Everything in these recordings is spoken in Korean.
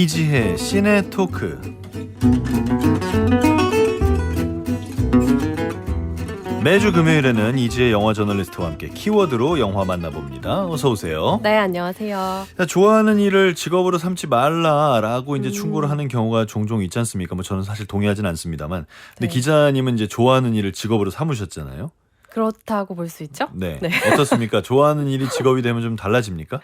이지혜 시네 토크. 매주 금요일에는 이지혜 영화 저널리스트와 함께 키워드로 영화 만나봅니다. 어서 오세요. 네, 안녕하세요. 좋아하는 일을 직업으로 삼지 말라라고 이제 충고를 하는 경우가 종종 있지 않습니까? 뭐 저는 사실 동의하진 않습니다만. 근데 네. 기자님은 이제 좋아하는 일을 직업으로 삼으셨잖아요. 그렇다고 볼 수 있죠? 네. 어떻습니까? 좋아하는 일이 직업이 되면 좀 달라집니까?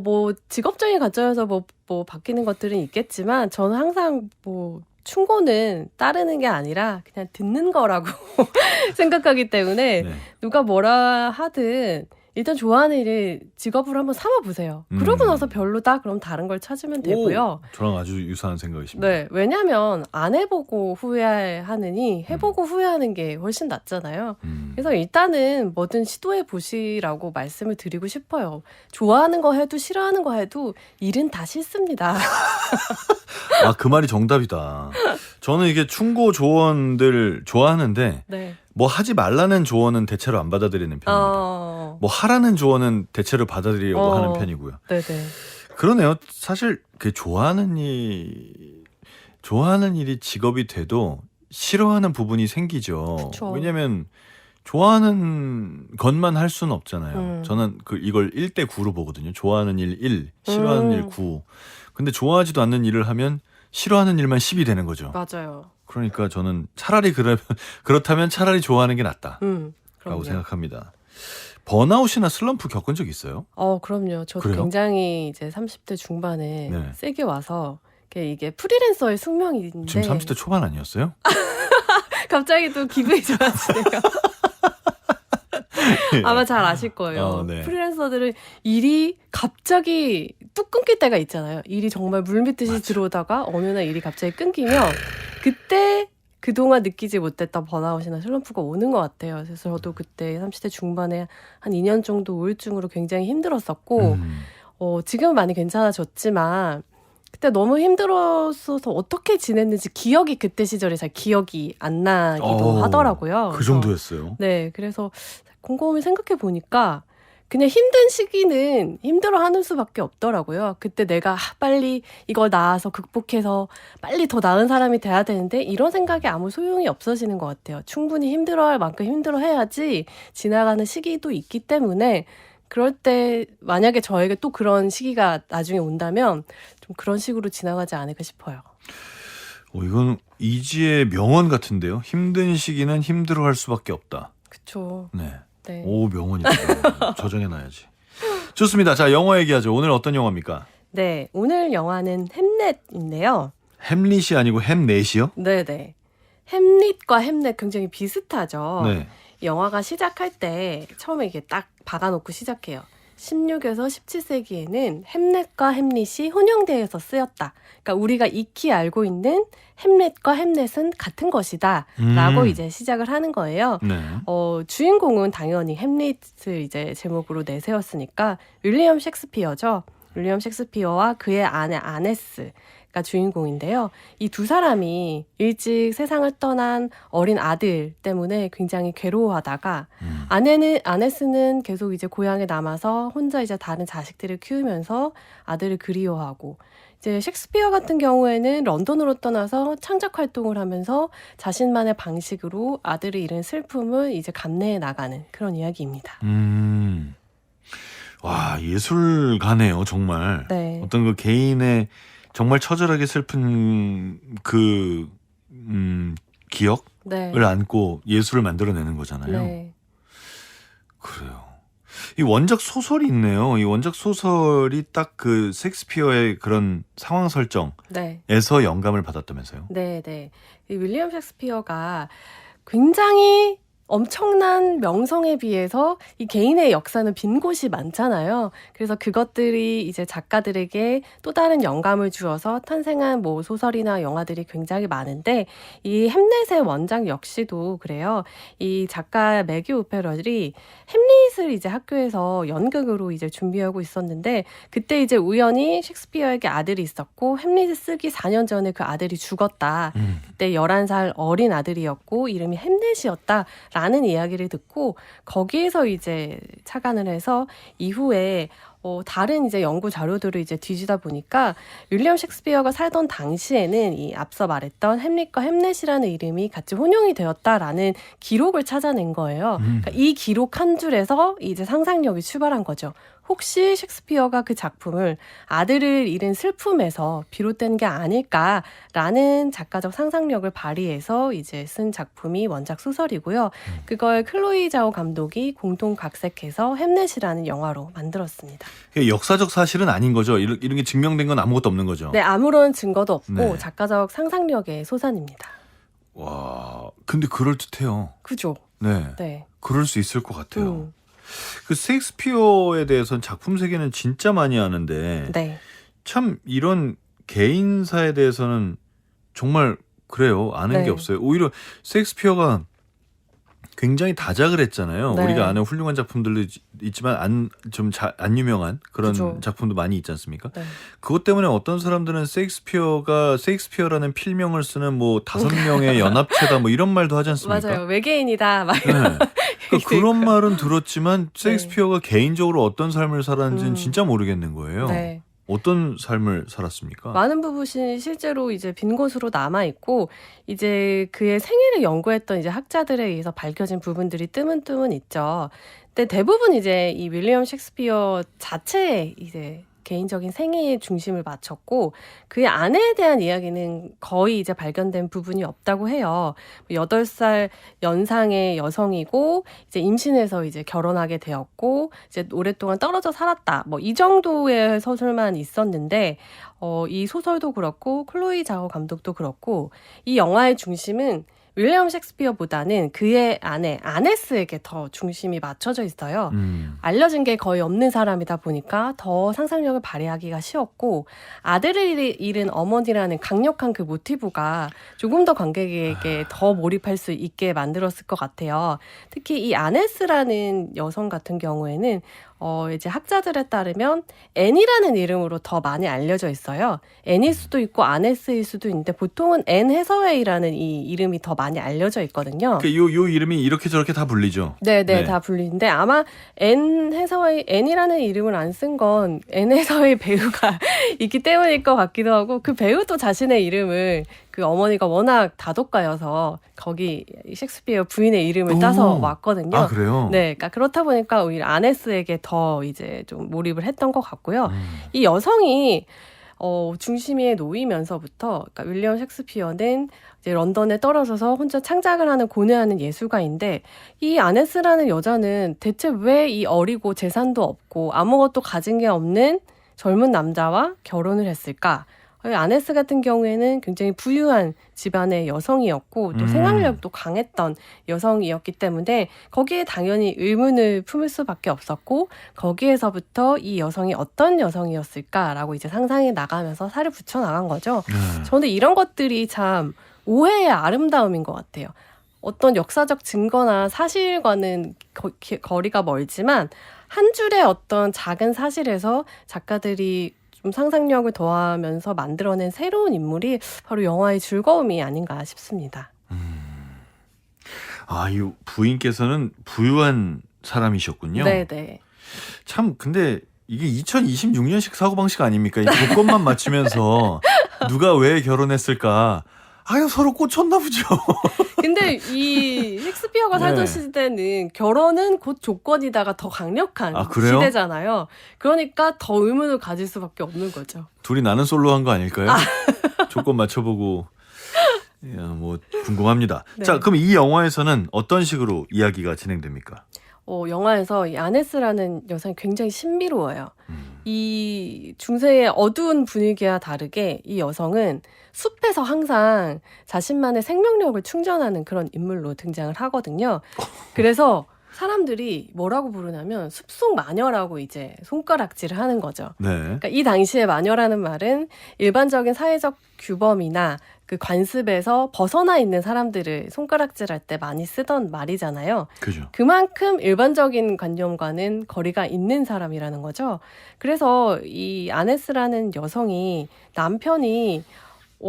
뭐 직업적인 관점에서 뭐 바뀌는 것들은 있겠지만 저는 항상 뭐 충고는 따르는 게 아니라 그냥 듣는 거라고 생각하기 때문에 네. 누가 뭐라 하든 일단 좋아하는 일을 직업으로 한번 삼아보세요. 그러고 나서 별로다? 그럼 다른 걸 찾으면 되고요. 오, 저랑 아주 유사한 생각이십니다. 네, 왜냐하면 안 해보고 후회하느니 해보고 후회하는 게 훨씬 낫잖아요. 그래서 일단은 뭐든 시도해 보시라고 말씀을 드리고 싶어요. 좋아하는 거 해도 싫어하는 거 해도 일은 다 싫습니다. 아, 그 말이 정답이다. 저는 이게 충고 조언들 좋아하는데 네. 뭐 하지 말라는 조언은 대체로 안 받아들이는 편입니다. 뭐 하라는 조언은 대체로 받아들이려고 하는 편이고요. 네네. 그러네요. 사실 그 좋아하는 일이 직업이 돼도 싫어하는 부분이 생기죠. 그쵸. 왜냐면 좋아하는 것만 할 수는 없잖아요. 저는 이걸 1대 9로 보거든요. 좋아하는 일 1, 싫어하는 일 9. 근데 좋아하지도 않는 일을 하면 싫어하는 일만 10이 되는 거죠. 맞아요. 그러니까 저는 차라리 그렇다면 차라리 좋아하는 게 낫다라고 그럼요. 생각합니다. 번아웃이나 슬럼프 겪은 적 있어요? 그럼요. 저도 그래요? 굉장히 이제 30대 중반에 네. 세게 와서 이게 프리랜서의 숙명인데 지금 30대 초반 아니었어요? 갑자기 또 기분이 좋아지네요. 아마 잘 아실 거예요. 네. 프리랜서들은 일이 갑자기 뚝 끊길 때가 있잖아요. 일이 정말 물밀듯이 맞아. 들어오다가 어느 날 일이 갑자기 끊기면 그때 그동안 느끼지 못했던 번아웃이나 슬럼프가 오는 것 같아요. 그래서 저도 그때 30대 중반에 한 2년 정도 우울증으로 굉장히 힘들었었고 지금은 많이 괜찮아졌지만 그때 너무 힘들었어서 어떻게 지냈는지 기억이 그때 시절에 잘 기억이 안 나기도 하더라고요. 그 정도였어요. 네, 그래서 곰곰이 생각해 보니까 그냥 힘든 시기는 힘들어하는 수밖에 없더라고요. 그때 내가 빨리 이걸 나아서 극복해서 빨리 더 나은 사람이 돼야 되는데 이런 생각이 아무 소용이 없어지는 것 같아요. 충분히 힘들어할 만큼 힘들어해야지 지나가는 시기도 있기 때문에 그럴 때 만약에 저에게 또 그런 시기가 나중에 온다면 좀 그런 식으로 지나가지 않을까 싶어요. 이건 이지의 명언 같은데요. 힘든 시기는 힘들어할 수밖에 없다. 그쵸. 네. 네. 오, 명언이다. 저장해놔야지. 좋습니다. 자, 영화 얘기하죠. 오늘 어떤 영화입니까? 네, 오늘 영화는 햄넷인데요. 햄릿이 아니고 햄넷이요? 네네. 햄릿과 햄넷 굉장히 비슷하죠. 네. 영화가 시작할 때 처음에 이게 딱 박아놓고 시작해요. 16에서 17세기에는 햄넷과 햄릿이 혼용되어서 쓰였다. 그러니까 우리가 익히 알고 있는 햄릿과 햄넷은 같은 것이다. 라고 이제 시작을 하는 거예요. 네. 주인공은 당연히 햄릿을 이제 제목으로 내세웠으니까 윌리엄 셰익스피어죠. 윌리엄 셰익스피어와 그의 아내 아네스가 주인공인데요. 이 두 사람이 일찍 세상을 떠난 어린 아들 때문에 굉장히 괴로워하다가 아네스는 계속 이제 고향에 남아서 혼자 이제 다른 자식들을 키우면서 아들을 그리워하고 이제 셰익스피어 같은 경우에는 런던으로 떠나서 창작 활동을 하면서 자신만의 방식으로 아들을 잃은 슬픔을 이제 감내해 나가는 그런 이야기입니다. 와, 예술가네요, 정말. 네. 어떤 그 개인의 정말 처절하게 슬픈 기억을 네. 안고 예술을 만들어내는 거잖아요. 네. 그래요. 이 원작 소설이 있네요. 이 원작 소설이 딱 그 셰익스피어의 그런 상황 설정에서 네. 영감을 받았다면서요? 네, 네. 이 윌리엄 셰익스피어가 굉장히 엄청난 명성에 비해서 이 개인의 역사는 빈 곳이 많잖아요. 그래서 그것들이 이제 작가들에게 또 다른 영감을 주어서 탄생한 뭐 소설이나 영화들이 굉장히 많은데 이 햄릿의 원작 역시도 그래요. 이 작가 매규 오페럴이 햄릿을 이제 학교에서 연극으로 이제 준비하고 있었는데 그때 이제 우연히 셰익스피어에게 아들이 있었고 햄릿을 쓰기 4년 전에 그 아들이 죽었다. 그때 11살 어린 아들이었고 이름이 햄넷이었다라는 이야기를 듣고 거기에서 이제 착안을 해서 이후에 다른 이제 연구 자료들을 이제 뒤지다 보니까 윌리엄 셰익스피어가 살던 당시에는 이 앞서 말했던 햄릿과 햄넷이라는 이름이 같이 혼용이 되었다라는 기록을 찾아낸 거예요. 그러니까 이 기록 한 줄에서 이제 상상력이 출발한 거죠. 혹시 셰익스피어가 그 작품을 아들을 잃은 슬픔에서 비롯된 게 아닐까라는 작가적 상상력을 발휘해서 이제 쓴 작품이 원작 소설이고요. 그걸 클로이 자오 감독이 공동 각색해서 햄넷이라는 영화로 만들었습니다. 역사적 사실은 아닌 거죠. 이런 게 증명된 건 아무것도 없는 거죠. 네, 아무런 증거도 없고 네. 작가적 상상력의 소산입니다. 와, 근데 그럴듯해요. 그죠? 네, 네. 그럴 수 있을 것 같아요. 그 셰익스피어에 대해서는 작품 세계는 진짜 많이 아는데 네. 참 이런 개인사에 대해서는 정말 그래요. 아는 네. 게 없어요. 오히려 셰익스피어가 굉장히 다작을 했잖아요. 네. 우리가 아는 훌륭한 작품들도 있지만 안 유명한 그런 그죠. 작품도 많이 있지 않습니까? 네. 그것 때문에 어떤 사람들은 셰익스피어라는 필명을 쓰는 뭐 5명의 연합체다 뭐 이런 말도 하지 않습니까? 맞아요. 외계인이다. 막 네. 이런 그러니까 그런 말은 들었지만 셰익스피어가 개인적으로 어떤 삶을 살았는지는 진짜 모르겠는 거예요. 네. 어떤 삶을 살았습니까? 많은 부분이 실제로 이제 빈 곳으로 남아 있고 이제 그의 생애를 연구했던 이제 학자들에 의해서 밝혀진 부분들이 뜨문뜨문 있죠. 근데 대부분 이제 이 윌리엄 셰익스피어 자체의 이제 개인적인 생애에 중심을 맞췄고 그의 아내에 대한 이야기는 거의 이제 발견된 부분이 없다고 해요. 8살 연상의 여성이고 이제 임신해서 이제 결혼하게 되었고 이제 오랫동안 떨어져 살았다. 뭐 이 정도의 서술만 있었는데 이 소설도 그렇고 클로이 자오 감독도 그렇고 이 영화의 중심은 윌리엄 셰익스피어보다는 그의 아내 아네스에게 더 중심이 맞춰져 있어요. 알려진 게 거의 없는 사람이다 보니까 더 상상력을 발휘하기가 쉬웠고 아들을 잃은 어머니라는 강력한 그 모티브가 조금 더 관객에게 더 몰입할 수 있게 만들었을 것 같아요. 특히 이 아네스라는 여성 같은 경우에는 이제 학자들에 따르면 앤이라는 이름으로 더 많이 알려져 있어요. 앤일 수도 있고 아네스일 수도 있는데 보통은 앤 해서웨이라는 이 이름이 더 많이 알려져 있거든요. 그러니까 요 이름이 이렇게 저렇게 다 불리죠. 네, 다 불리는데 아마 앤이라는 이름을 안 쓴 건 앤 해서웨이 배우가 있기 때문일 것 같기도 하고 그 배우도 자신의 이름을 그 어머니가 워낙 다독가여서 거기 셰익스피어 부인의 이름을 따서 왔거든요. 아, 그래요? 네, 그러니까 그렇다 보니까 오히려 아네스에게 더 이제 좀 몰입을 했던 것 같고요. 이 여성이 중심에 놓이면서부터 그러니까 윌리엄 셰익스피어는 이제 런던에 떨어져서 혼자 창작을 하는 고뇌하는 예술가인데 이 아네스라는 여자는 대체 왜 이 어리고 재산도 없고 아무것도 가진 게 없는 젊은 남자와 결혼을 했을까? 아네스 같은 경우에는 굉장히 부유한 집안의 여성이었고 또 생활력도 강했던 여성이었기 때문에 거기에 당연히 의문을 품을 수밖에 없었고 거기에서부터 이 여성이 어떤 여성이었을까라고 이제 상상해 나가면서 살을 붙여 나간 거죠. 저는 이런 것들이 참 오해의 아름다움인 것 같아요. 어떤 역사적 증거나 사실과는 거리가 멀지만 한 줄의 어떤 작은 사실에서 작가들이 좀 상상력을 더하면서 만들어낸 새로운 인물이 바로 영화의 즐거움이 아닌가 싶습니다. 아, 이 부인께서는 부유한 사람이셨군요. 네네. 참 근데 이게 2026년식 사고방식 아닙니까? 이 조건만 맞추면서 누가 왜 결혼했을까? 아유, 서로 꽂혔나 보죠. 근데 이 셰익스피어가 살던 시대는 결혼은 곧 조건이다가 더 강력한 시대잖아요. 그러니까 더 의문을 가질 수밖에 없는 거죠. 둘이 나는 솔로 한 거 아닐까요? 조건 맞춰보고. 야, 뭐 궁금합니다. 네. 자, 그럼 이 영화에서는 어떤 식으로 이야기가 진행됩니까? 영화에서 이 아네스라는 여성이 굉장히 신비로워요. 이 중세의 어두운 분위기와 다르게 이 여성은 숲에서 항상 자신만의 생명력을 충전하는 그런 인물로 등장을 하거든요. 그래서 사람들이 뭐라고 부르냐면 숲속 마녀라고 이제 손가락질을 하는 거죠. 네. 그러니까 이 당시에 마녀라는 말은 일반적인 사회적 규범이나 그 관습에서 벗어나 있는 사람들을 손가락질할 때 많이 쓰던 말이잖아요. 그죠. 그만큼 일반적인 관념과는 거리가 있는 사람이라는 거죠. 그래서 이 아네스라는 여성이 남편이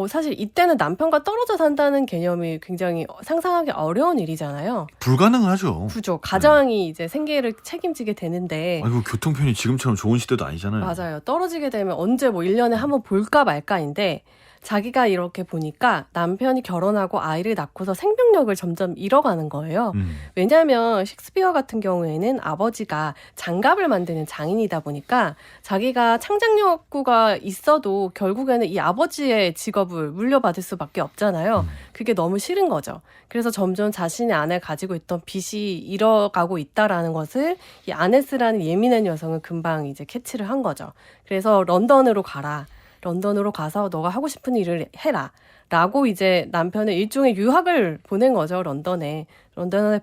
사실 이때는 남편과 떨어져 산다는 개념이 굉장히 상상하기 어려운 일이잖아요. 불가능하죠. 그죠. 가장이 이제 생계를 책임지게 되는데. 아이고, 교통편이 지금처럼 좋은 시대도 아니잖아요. 맞아요. 떨어지게 되면 언제 뭐 1년에 한번 볼까 말까인데 자기가 이렇게 보니까 남편이 결혼하고 아이를 낳고서 생명력을 점점 잃어가는 거예요. 왜냐하면 셰익스피어 같은 경우에는 아버지가 장갑을 만드는 장인이다 보니까 자기가 창작욕구가 있어도 결국에는 이 아버지의 직업을 물려받을 수밖에 없잖아요. 그게 너무 싫은 거죠. 그래서 점점 자신의 안에 가지고 있던 빚이 잃어가고 있다라는 것을 이 아네스라는 예민한 여성은 금방 이제 캐치를 한 거죠. 그래서 런던으로 가라. 런던으로 가서 너가 하고 싶은 일을 해라. 라고 이제 남편은 일종의 유학을 보낸 거죠, 런던에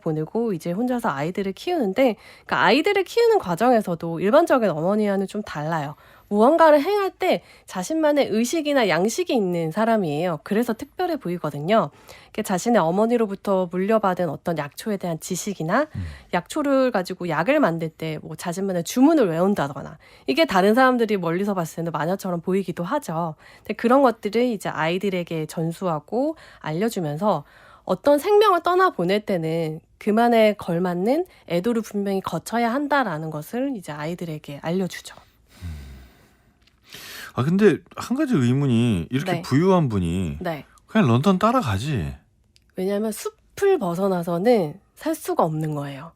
보내고 이제 혼자서 아이들을 키우는데, 그러니까 아이들을 키우는 과정에서도 일반적인 어머니와는 좀 달라요. 무언가를 행할 때 자신만의 의식이나 양식이 있는 사람이에요. 그래서 특별해 보이거든요. 자신의 어머니로부터 물려받은 어떤 약초에 대한 지식이나 약초를 가지고 약을 만들 때 뭐 자신만의 주문을 외운다거나, 이게 다른 사람들이 멀리서 봤을 때는 마녀처럼 보이기도 하죠. 근데 그런 것들을 이제 아이들에게 전수하고 알려주면서 어떤 생명을 떠나보낼 때는 그만에 걸맞는 애도를 분명히 거쳐야 한다라는 것을 이제 아이들에게 알려주죠. 근데 한 가지 의문이, 이렇게 네. 부유한 분이 네. 그냥 런던 따라가지. 왜냐하면 숲을 벗어나서는 살 수가 없는 거예요.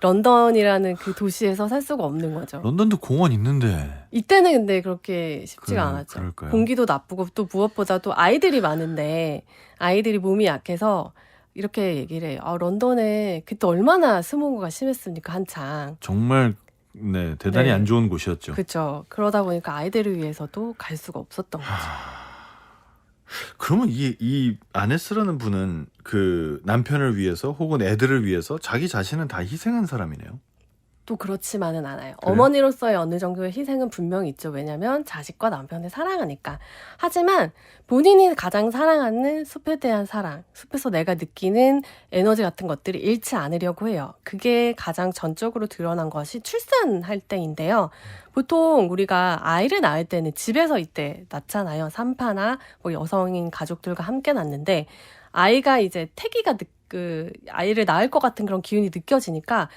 런던이라는 그 도시에서 살 수가 없는 거죠. 런던도 공원 있는데. 이때는 근데 그렇게 쉽지가 않았죠. 그럴까요? 공기도 나쁘고 또 무엇보다도 아이들이 많은데 아이들이 몸이 약해서 이렇게 얘기를 해요. 런던에 그때 얼마나 스모그가 심했습니까, 한창. 정말 네, 대단히 네. 안 좋은 곳이었죠. 그렇죠. 그러다 보니까 아이들을 위해서도 갈 수가 없었던 거죠. 그러면 이 아네스라는 분은 그 남편을 위해서 혹은 애들을 위해서 자기 자신은 다 희생한 사람이네요. 또 그렇지만은 않아요. 그래요? 어머니로서의 어느 정도의 희생은 분명히 있죠. 왜냐하면 자식과 남편을 사랑하니까. 하지만 본인이 가장 사랑하는 숲에 대한 사랑, 숲에서 내가 느끼는 에너지 같은 것들을 잃지 않으려고 해요. 그게 가장 전적으로 드러난 것이 출산할 때인데요. 보통 우리가 아이를 낳을 때는 집에서 이때 낳잖아요. 산파나 뭐 여성인 가족들과 함께 낳는데, 아이가 이제 태기가 아이를 낳을 것 같은 그런 기운이 느껴지니까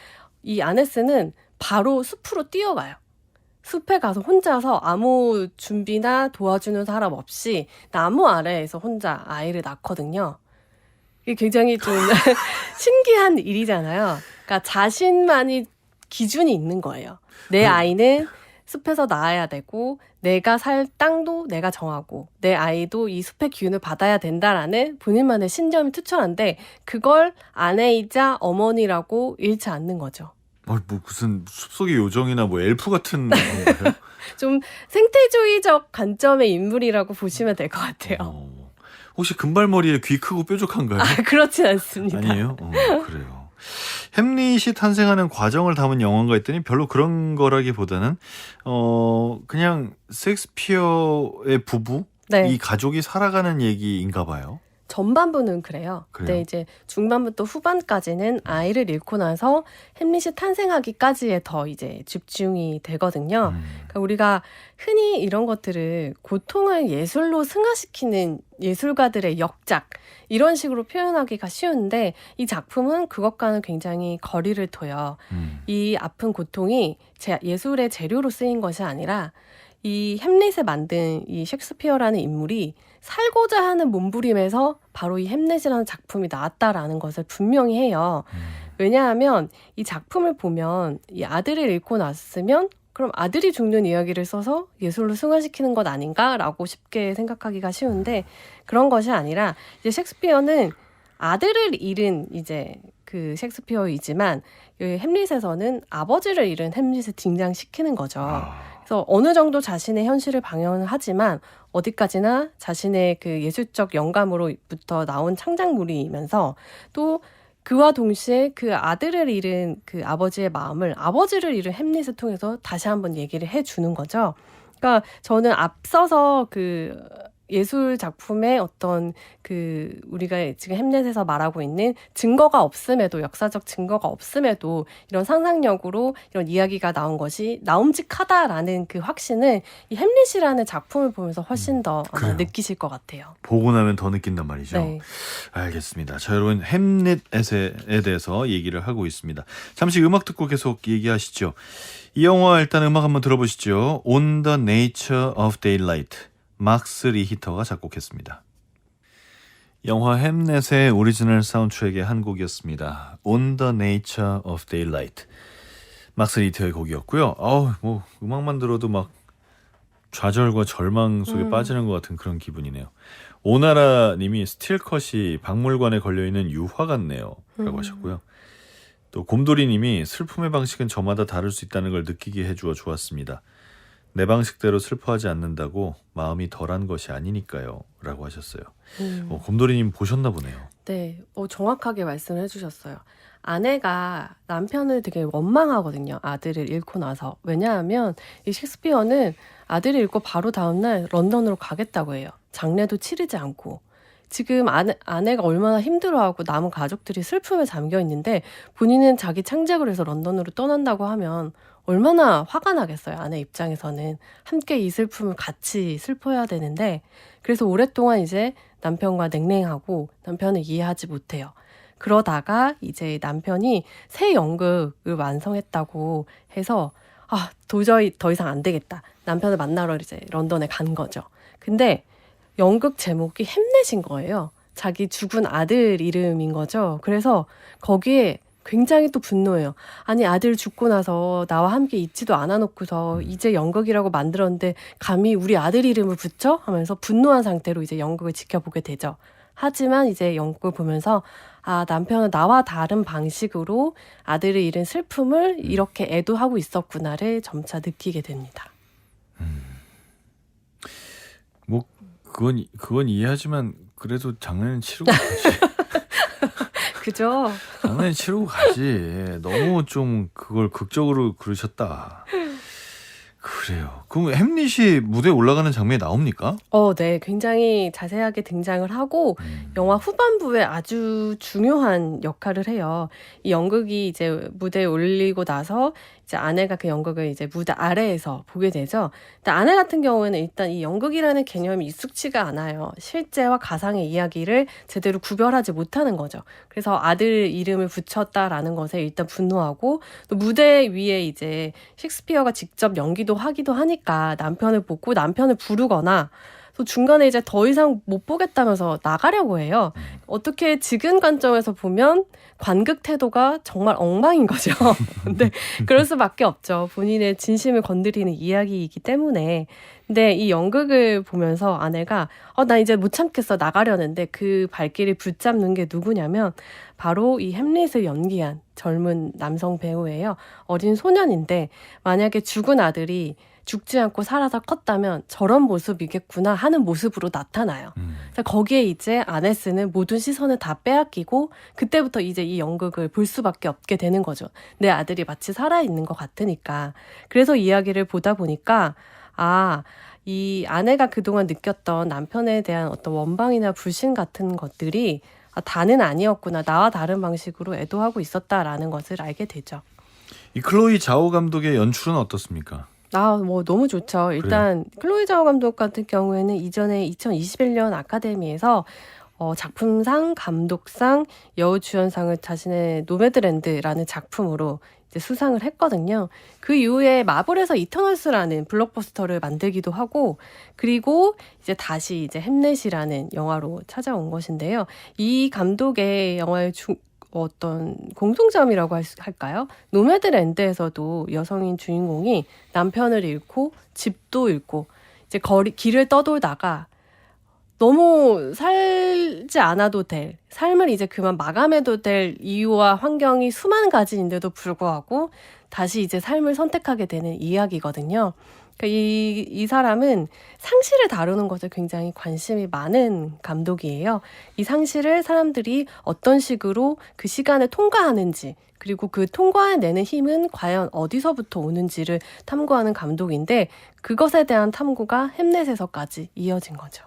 이 아네스는 바로 숲으로 뛰어가요. 숲에 가서 혼자서 아무 준비나 도와주는 사람 없이 나무 아래에서 혼자 아이를 낳거든요. 이게 굉장히 좀 신기한 일이잖아요. 그러니까 자신만이 기준이 있는 거예요. 내 아이는 숲에서 낳아야 되고, 내가 살 땅도 내가 정하고, 내 아이도 이 숲의 기운을 받아야 된다라는 본인만의 신념이 투철한데, 그걸 아내이자 어머니라고 잃지 않는 거죠. 뭐 무슨 숲속의 요정이나 뭐 엘프 같은 건가요? 좀 생태주의적 관점의 인물이라고 보시면 될 것 같아요. 혹시 금발머리에 귀 크고 뾰족한가요? 그렇진 않습니다. 아니에요? 그래요. 햄릿이 탄생하는 과정을 담은 영화인가 했더니 별로 그런 거라기보다는 그냥 셰익스피어의 부부, 네. 이 가족이 살아가는 얘기인가 봐요. 전반부는 그래요. 그래요? 근데 이제 중반부터 후반까지는 아이를 잃고 나서 햄릿이 탄생하기까지에 더 이제 집중이 되거든요. 그러니까 우리가 흔히 이런 것들을 고통을 예술로 승화시키는 예술가들의 역작, 이런 식으로 표현하기가 쉬운데, 이 작품은 그것과는 굉장히 거리를 둬요. 이 아픈 고통이 예술의 재료로 쓰인 것이 아니라 이 햄릿을 만든 이 셰익스피어라는 인물이 살고자 하는 몸부림에서 바로 이 햄릿이라는 작품이 나왔다라는 것을 분명히 해요. 왜냐하면 이 작품을 보면 이 아들을 잃고 났으면 그럼 아들이 죽는 이야기를 써서 예술로 승화시키는 것 아닌가라고 쉽게 생각하기가 쉬운데, 그런 것이 아니라 이제 셰익스피어는 아들을 잃은 이제 그 셰익스피어이지만 햄릿에서는 아버지를 잃은 햄릿을 등장시키는 거죠. 그래서 어느 정도 자신의 현실을 방영을 하지만 어디까지나 자신의 그 예술적 영감으로부터 나온 창작물이면서, 또 그와 동시에 그 아들을 잃은 그 아버지의 마음을, 아버지를 잃은 햄릿을 통해서 다시 한번 얘기를 해주는 거죠. 그러니까 저는 앞서서 그 예술 작품의 어떤 그 우리가 지금 햄릿에서 말하고 있는 증거가 없음에도 역사적 증거가 없음에도 이런 상상력으로 이런 이야기가 나온 것이 나옴직하다라는 그 확신을 이 햄릿이라는 작품을 보면서 훨씬 더 아마 그래요. 느끼실 것 같아요. 보고 나면 더 느낀단 말이죠. 네. 알겠습니다. 자, 여러분 햄릿에 대해서 얘기를 하고 있습니다. 잠시 음악 듣고 계속 얘기하시죠. 이 영화 일단 음악 한번 들어보시죠. On the Nature of Daylight. 막스 리히터가 작곡했습니다. 영화 햄릿의 오리지널 사운드트랙의 한 곡이었습니다. On the Nature of Daylight. 막스 리히터의 곡이었고요. 뭐 음악만 들어도 막 좌절과 절망 속에 빠지는 것 같은 그런 기분이네요. 오나라 님이 스틸컷이 박물관에 걸려있는 유화 같네요. 라고 하셨고요. 또 곰돌이 님이 슬픔의 방식은 저마다 다를 수 있다는 걸 느끼게 해주어 좋았습니다. 내 방식대로 슬퍼하지 않는다고 마음이 덜한 것이 아니니까요. 라고 하셨어요. 곰돌이 님 보셨나 보네요. 네, 정확하게 말씀을 해주셨어요. 아내가 남편을 되게 원망하거든요. 아들을 잃고 나서. 왜냐하면 이 셰익스피어는 아들을 잃고 바로 다음날 런던으로 가겠다고 해요. 장례도 치르지 않고. 지금 아내가 얼마나 힘들어하고 남은 가족들이 슬픔에 잠겨 있는데 본인은 자기 창작을 해서 런던으로 떠난다고 하면 얼마나 화가 나겠어요. 아내 입장에서는 함께 이 슬픔을 같이 슬퍼해야 되는데 그래서 오랫동안 이제 남편과 냉랭하고 남편을 이해하지 못해요. 그러다가 이제 남편이 새 연극을 완성했다고 해서 도저히 더 이상 안 되겠다. 남편을 만나러 이제 런던에 간 거죠. 근데 연극 제목이 햄릿인 거예요. 자기 죽은 아들 이름인 거죠. 그래서 거기에 굉장히 또 분노해요. 아니 아들 죽고 나서 나와 함께 있지도 않아놓고서 이제 연극이라고 만들었는데 감히 우리 아들 이름을 붙여? 하면서 분노한 상태로 이제 연극을 지켜보게 되죠. 하지만 이제 연극을 보면서 남편은 나와 다른 방식으로 아들을 잃은 슬픔을 이렇게 애도하고 있었구나를 점차 느끼게 됩니다. 뭐 그건 이해하지만 그래도 장난은 치르고 가지. 그죠? 장난은 치르고 가지. 너무 좀 그걸 극적으로 그러셨다. 그래요. 그럼 햄릿이 무대에 올라가는 장면이 나옵니까? 네. 굉장히 자세하게 등장을 하고 영화 후반부에 아주 중요한 역할을 해요. 이 연극이 이제 무대에 올리고 나서 이제 아내가 그 연극을 이제 무대 아래에서 보게 되죠. 근데 아내 같은 경우에는 일단 이 연극이라는 개념이 익숙치가 않아요. 실제와 가상의 이야기를 제대로 구별하지 못하는 거죠. 그래서 아들 이름을 붙였다라는 것에 일단 분노하고 또 무대 위에 이제 셰익스피어가 직접 연기도 하기도 하니까 남편을 보고 남편을 부르거나 또 중간에 이제 더 이상 못 보겠다면서 나가려고 해요. 어떻게 지금 관점에서 보면 관극 태도가 정말 엉망인 거죠. 근데 그럴 수밖에 없죠. 본인의 진심을 건드리는 이야기이기 때문에. 근데 이 연극을 보면서 아내가 나 이제 못 참겠어 나가려는데 그 발길을 붙잡는 게 누구냐면 바로 이 햄릿을 연기한 젊은 남성 배우예요. 어린 소년인데 만약에 죽은 아들이 죽지 않고 살아서 컸다면 저런 모습이겠구나 하는 모습으로 나타나요. 그래서 거기에 이제 아네스는 모든 시선을 다 빼앗기고 그때부터 이제 이 연극을 볼 수밖에 없게 되는 거죠. 내 아들이 마치 살아있는 것 같으니까. 그래서 이야기를 보다 보니까 이 아내가 그동안 느꼈던 남편에 대한 어떤 원망이나 불신 같은 것들이 다는 아니었구나. 나와 다른 방식으로 애도하고 있었다라는 것을 알게 되죠. 이 클로이 자오 감독의 연출은 어떻습니까? 뭐 너무 좋죠. 일단 클로이 자오 감독 같은 경우에는 이전에 2021년 아카데미에서 작품상, 감독상, 여우주연상을 자신의 노매드랜드라는 작품으로 이제 수상을 했거든요. 그 이후에 마블에서 이터널스라는 블록버스터를 만들기도 하고 그리고 이제 다시 이제 햄릿이라는 영화로 찾아온 것인데요. 이 감독의 영화의 어떤 공통점이라고 할까요? 노매드랜드에서도 여성인 주인공이 남편을 잃고 집도 잃고 이제 길을 떠돌다가 너무 살지 않아도 될 삶을 이제 그만 마감해도 될 이유와 환경이 수만 가지인데도 불구하고 다시 이제 삶을 선택하게 되는 이야기거든요. 그러니까 이 사람은 상실을 다루는 것에 굉장히 관심이 많은 감독이에요. 이 상실을 사람들이 어떤 식으로 그 시간을 통과하는지 그리고 그 통과해내는 힘은 과연 어디서부터 오는지를 탐구하는 감독인데 그것에 대한 탐구가 햄릿에서까지 이어진 거죠.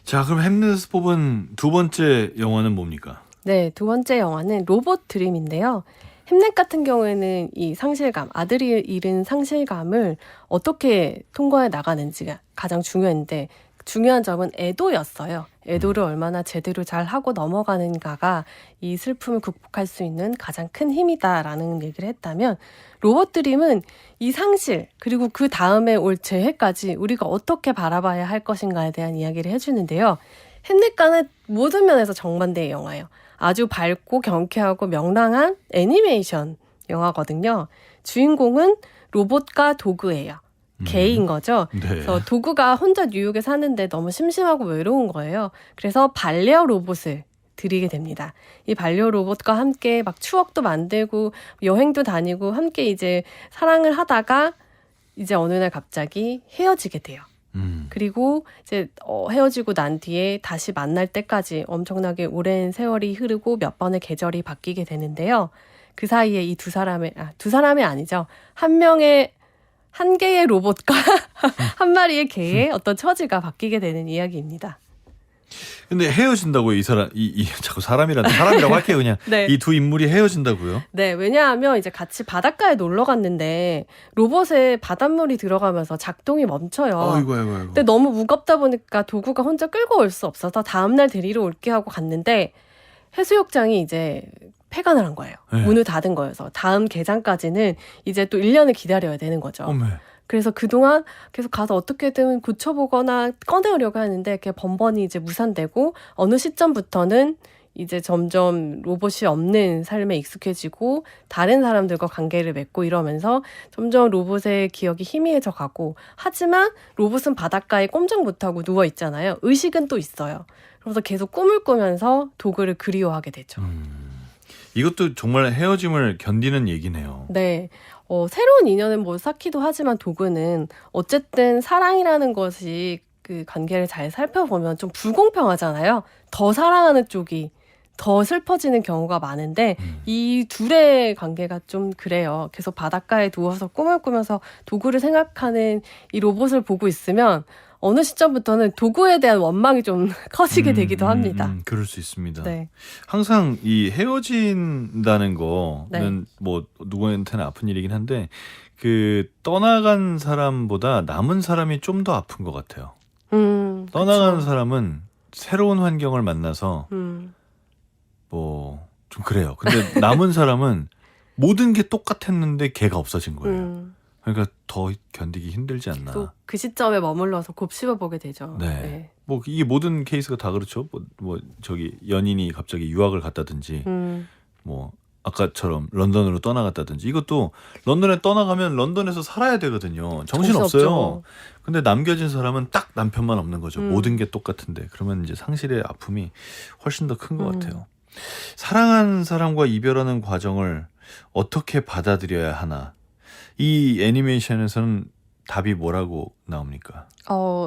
자, 그럼 햄넷에서 뽑은 두 번째 영화는 뭡니까? 네, 두 번째 영화는 로봇 드림인데요. 햄넷 같은 경우에는 이 상실감, 아들이 잃은 상실감을 어떻게 통과해 나가는지가 가장 중요한데 중요한 점은 애도였어요. 애도를 얼마나 제대로 잘 하고 넘어가는가가 이 슬픔을 극복할 수 있는 가장 큰 힘이다라는 얘기를 했다면 로봇 드림은 이 상실 그리고 그 다음에 올 재해까지 우리가 어떻게 바라봐야 할 것인가에 대한 이야기를 해주는데요. 햄넷과는 모든 면에서 정반대의 영화예요. 아주 밝고 경쾌하고 명랑한 애니메이션 영화거든요. 주인공은 로봇과 도구예요. 개인 거죠. 네. 그래서 도구가 혼자 뉴욕에 사는데 너무 심심하고 외로운 거예요. 그래서 반려 로봇을 들이게 됩니다. 이 반려 로봇과 함께 막 추억도 만들고 여행도 다니고 함께 이제 사랑을 하다가 이제 어느 날 갑자기 헤어지게 돼요. 그리고 이제 헤어지고 난 뒤에 다시 만날 때까지 엄청나게 오랜 세월이 흐르고 몇 번의 계절이 바뀌게 되는데요. 그 사이에 이 두 사람이 아니죠. 한 개의 로봇과 한 마리의 개의 어떤 처지가 바뀌게 되는 이야기입니다. 근데 헤어진다고요, 이 사람, 자꾸 사람이라고 할게요, 그냥. 네. 이 두 인물이 헤어진다고요? 네, 왜냐하면 이제 같이 바닷가에 놀러 갔는데 로봇에 바닷물이 들어가면서 작동이 멈춰요. 아이고. 근데 너무 무겁다 보니까 도구가 혼자 끌고 올 수 없어서 다음날 데리러 올게 하고 갔는데 해수욕장이 이제 폐관을 한 거예요. 네. 문을 닫은 거여서 다음 개장까지는 이제 또 1년을 기다려야 되는 거죠. 어메. 그래서 그동안 계속 가서 어떻게든 고쳐보거나 꺼내려고 하는데 그게 번번이 이제 무산되고 어느 시점부터는 이제 점점 로봇이 없는 삶에 익숙해지고 다른 사람들과 관계를 맺고 이러면서 점점 로봇의 기억이 희미해져 가고 하지만 로봇은 바닷가에 꼼짝 못하고 누워있잖아요. 의식은 또 있어요. 그래서 계속 꿈을 꾸면서 도구를 그리워하게 되죠. 이것도 정말 헤어짐을 견디는 얘기네요. 네. 새로운 인연은 뭐 쌓기도 하지만 도구는 어쨌든 사랑이라는 것이 그 관계를 잘 살펴보면 좀 불공평하잖아요. 더 사랑하는 쪽이 더 슬퍼지는 경우가 많은데 이 둘의 관계가 좀 그래요. 계속 바닷가에 누워서 꿈을 꾸면서 도구를 생각하는 이 로봇을 보고 있으면 어느 시점부터는 도구에 대한 원망이 좀 커지게 되기도 합니다. 그럴 수 있습니다. 네. 항상 이 헤어진다는 거는 네. 뭐 누구한테나 아픈 일이긴 한데 그 떠나간 사람보다 남은 사람이 좀 더 아픈 것 같아요. 떠나간 그쵸. 사람은 새로운 환경을 만나서 뭐 좀 그래요. 근데 남은 사람은 모든 게 똑같았는데 걔가 없어진 거예요. 그러니까 더 견디기 힘들지 않나. 또 그 시점에 머물러서 곱씹어 보게 되죠. 네. 뭐 이게 모든 케이스가 다 그렇죠. 뭐 저기 연인이 갑자기 유학을 갔다든지 뭐 아까처럼 런던으로 떠나갔다든지 이것도 런던에 떠나가면 런던에서 살아야 되거든요. 정신 없어요. 없죠. 근데 남겨진 사람은 딱 남편만 없는 거죠. 모든 게 똑같은데 그러면 이제 상실의 아픔이 훨씬 더 큰 것 같아요. 사랑한 사람과 이별하는 과정을 어떻게 받아들여야 하나? 이 애니메이션에서는 답이 뭐라고 나옵니까?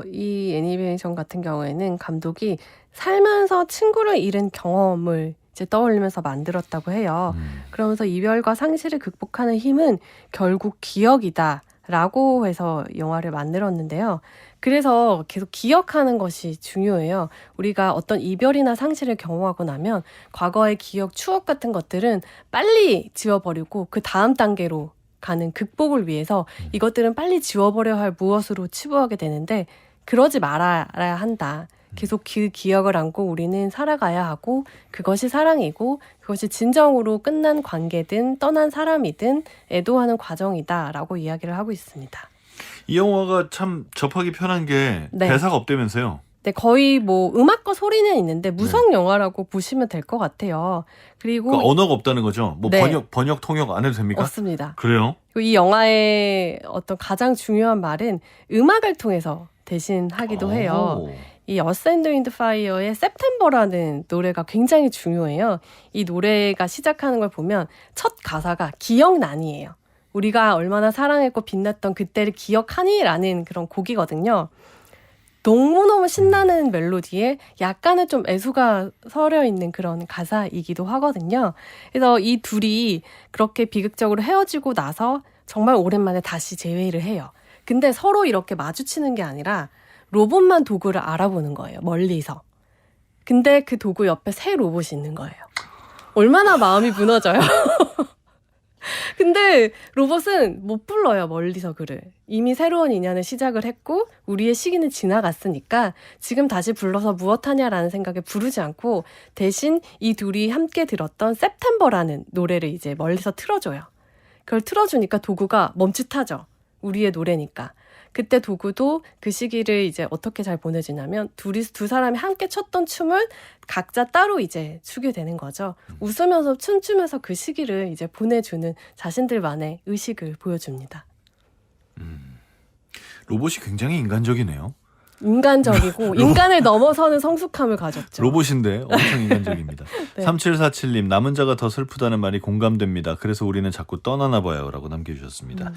이 애니메이션 같은 경우에는 감독이 살면서 친구를 잃은 경험을 이제 떠올리면서 만들었다고 해요. 그러면서 이별과 상실을 극복하는 힘은 결국 기억이다라고 해서 영화를 만들었는데요. 그래서 계속 기억하는 것이 중요해요. 우리가 어떤 이별이나 상실을 경험하고 나면 과거의 기억, 추억 같은 것들은 빨리 지워버리고 그 다음 단계로 가는 극복을 위해서 이것들은 빨리 지워버려야 할 무엇으로 치부하게 되는데 그러지 말아야 한다. 계속 그 기억을 안고 우리는 살아가야 하고 그것이 사랑이고 그것이 진정으로 끝난 관계든 떠난 사람이든 애도하는 과정이다라고 이야기를 하고 있습니다. 이 영화가 참 접하기 편한 게 네. 대사가 없다면서요? 네, 거의 뭐 음악과 소리는 있는데 무성 영화라고 보시면 될 것 같아요. 그리고 그러니까 언어가 없다는 거죠? 뭐 네. 번역 통역 안 해도 됩니까? 없습니다. 그래요? 그리고 이 영화의 어떤 가장 중요한 말은 음악을 통해서 대신 하기도 해요. 오. 이 어스 앤드 윈드 파이어의 September라는 노래가 굉장히 중요해요. 이 노래가 시작하는 걸 보면 첫 가사가 기억나니예요. 우리가 얼마나 사랑했고 빛났던 그때를 기억하니? 라는 그런 곡이거든요. 너무너무 신나는 멜로디에 약간은 좀 애수가 서려 있는 그런 가사이기도 하거든요. 그래서 이 둘이 그렇게 비극적으로 헤어지고 나서 정말 오랜만에 다시 재회를 해요. 근데 서로 이렇게 마주치는 게 아니라 로봇만 도구를 알아보는 거예요. 멀리서. 근데 그 도구 옆에 새 로봇이 있는 거예요. 얼마나 마음이 무너져요. 근데 로봇은 못 불러요. 멀리서 글을. 이미 새로운 인연을 시작을 했고 우리의 시기는 지나갔으니까 지금 다시 불러서 무엇하냐라는 생각에 부르지 않고 대신 이 둘이 함께 들었던 September라는 노래를 이제 멀리서 틀어줘요. 그걸 틀어주니까 도구가 멈칫하죠. 우리의 노래니까. 그때 도구도 그 시기를 이제 어떻게 잘 보내주냐면 두 사람이 함께 췄던 춤을 각자 따로 이제 추게 되는 거죠. 웃으면서 춤추면서 그 시기를 이제 보내주는 자신들만의 의식을 보여줍니다. 로봇이 굉장히 인간적이네요. 인간적이고 인간을 넘어서는 성숙함을 가졌죠. 로봇인데 엄청 인간적입니다. 네. 3747님 남은 자가 더 슬프다는 말이 공감됩니다. 그래서 우리는 자꾸 떠나나 봐요 라고 남겨주셨습니다.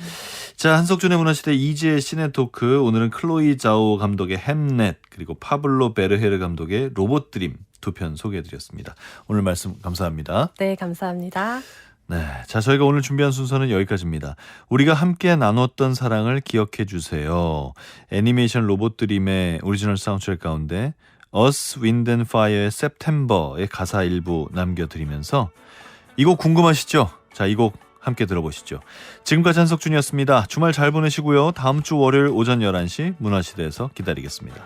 자, 한석준의 문화시대 이지의 시네토크, 오늘은 클로이 자오 감독의 햄넷 그리고 파블로 베르헤르 감독의 로봇드림 두 편 소개해드렸습니다. 오늘 말씀 감사합니다. 네, 감사합니다. 네, 자, 저희가 오늘 준비한 순서는 여기까지입니다. 우리가 함께 나눴던 사랑을 기억해 주세요. 애니메이션 로봇드림의 오리지널 사운드트랙 가운데 Earth, Wind and Fire의 September의 가사 일부 남겨드리면서 이 곡 궁금하시죠? 자, 이 곡 함께 들어보시죠. 지금까지 한석준이었습니다. 주말 잘 보내시고요. 다음 주 월요일 오전 11시 문화시대에서 기다리겠습니다.